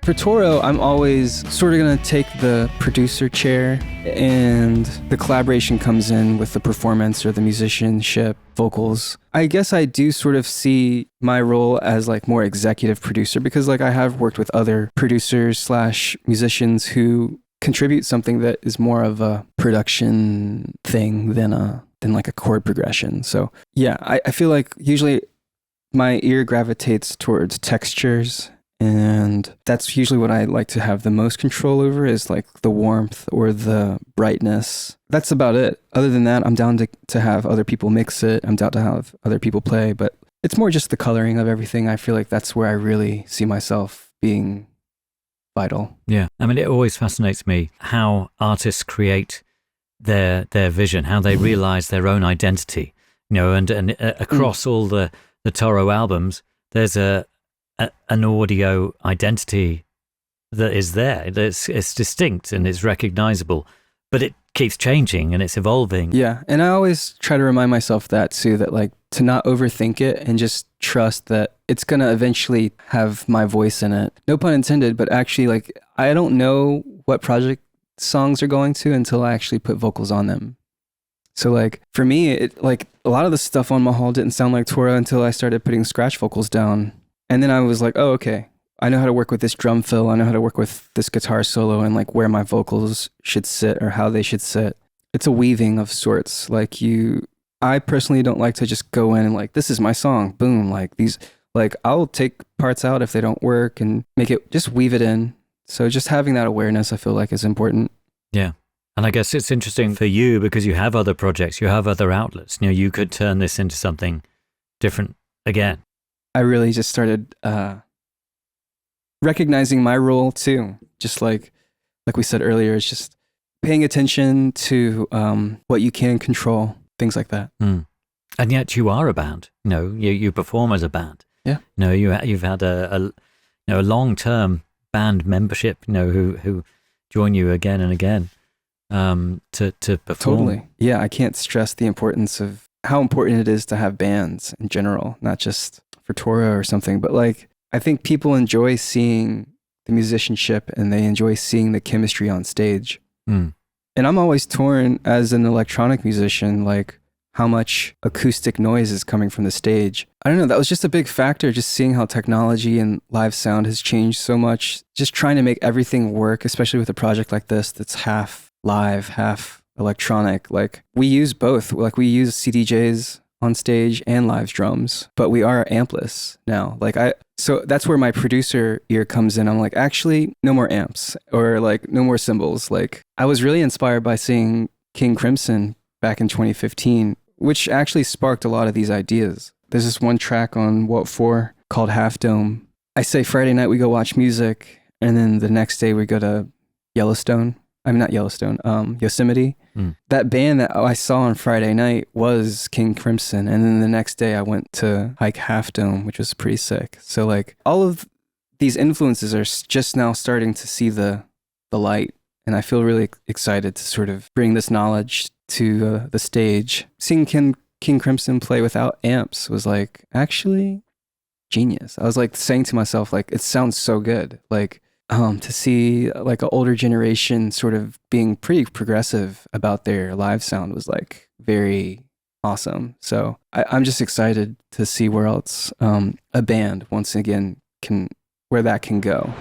For Toro, I'm always sort of going to take the producer chair, and the collaboration comes in with the performance or the musicianship, vocals. I guess I do sort of see my role as like more executive producer, because like I have worked with other producers slash musicians who contribute something that is more of a production thing than like a chord progression. So yeah, I feel like usually my ear gravitates towards textures, and that's usually what I like to have the most control over, is like the warmth or the brightness. That's about it. Other than that, I'm down to have other people mix it. I'm down to have other people play, but it's more just the coloring of everything. I feel like that's where I really see myself being vital. Yeah. I mean, it always fascinates me how artists create their vision, how they realize their own identity, and across all the Toro albums, there's an audio identity that is there. It's distinct and it's recognizable, but it keeps changing and it's evolving. Yeah, and I always try to remind myself that too, that like to not overthink it and just trust that it's going to eventually have my voice in it. No pun intended, but actually like I don't know what project songs are going to until I actually put vocals on them. So like for me, it like a lot of the stuff on Mahal didn't sound like Toro until I started putting scratch vocals down. And then I was like, oh, okay, I know how to work with this drum fill. I know how to work with this guitar solo and like where my vocals should sit or how they should sit. It's a weaving of sorts. Like I personally don't like to just go in and like, this is my song, boom. Like these, like I'll take parts out if they don't work and just weave it in. So just having that awareness, I feel like is important. Yeah. And I guess it's interesting for you because you have other projects, you have other outlets. You could turn this into something different again. I really just started recognizing my role too. Just like we said earlier, it's just paying attention to what you can control, things like that. Mm. And yet you are a band. You perform as a band. Yeah. You've had a long-term band membership. Who join you again and again to perform. Totally. Yeah, I can't stress the importance of how important it is to have bands in general, not just for Toro or something, but like I think people enjoy seeing the musicianship and they enjoy seeing the chemistry on stage. And I'm always torn as an electronic musician, like how much acoustic noise is coming from the stage. I don't know, that was just a big factor, just seeing how technology and live sound has changed so much, just trying to make everything work, especially with a project like this that's half live, half electronic. Like we use both, like we use CDJs on stage and live drums, but we are ampless now. So that's where my producer ear comes in. I'm like, actually, no more amps or like no more cymbals. Like I was really inspired by seeing King Crimson back in 2015, which actually sparked a lot of these ideas. There's this one track on What For called Half Dome. I say Friday night we go watch music, and then the next day we go to Yosemite. That band that I saw on Friday night was King Crimson. And then the next day I went to hike Half Dome, which was pretty sick. So like all of these influences are just now starting to see the light. And I feel really excited to sort of bring this knowledge to the stage. Seeing King Crimson play without amps was like actually genius. I was like saying to myself, like, it sounds so good. Like, to see like an older generation sort of being pretty progressive about their live sound was like very awesome. So I'm just excited to see where else a band once again where that can go.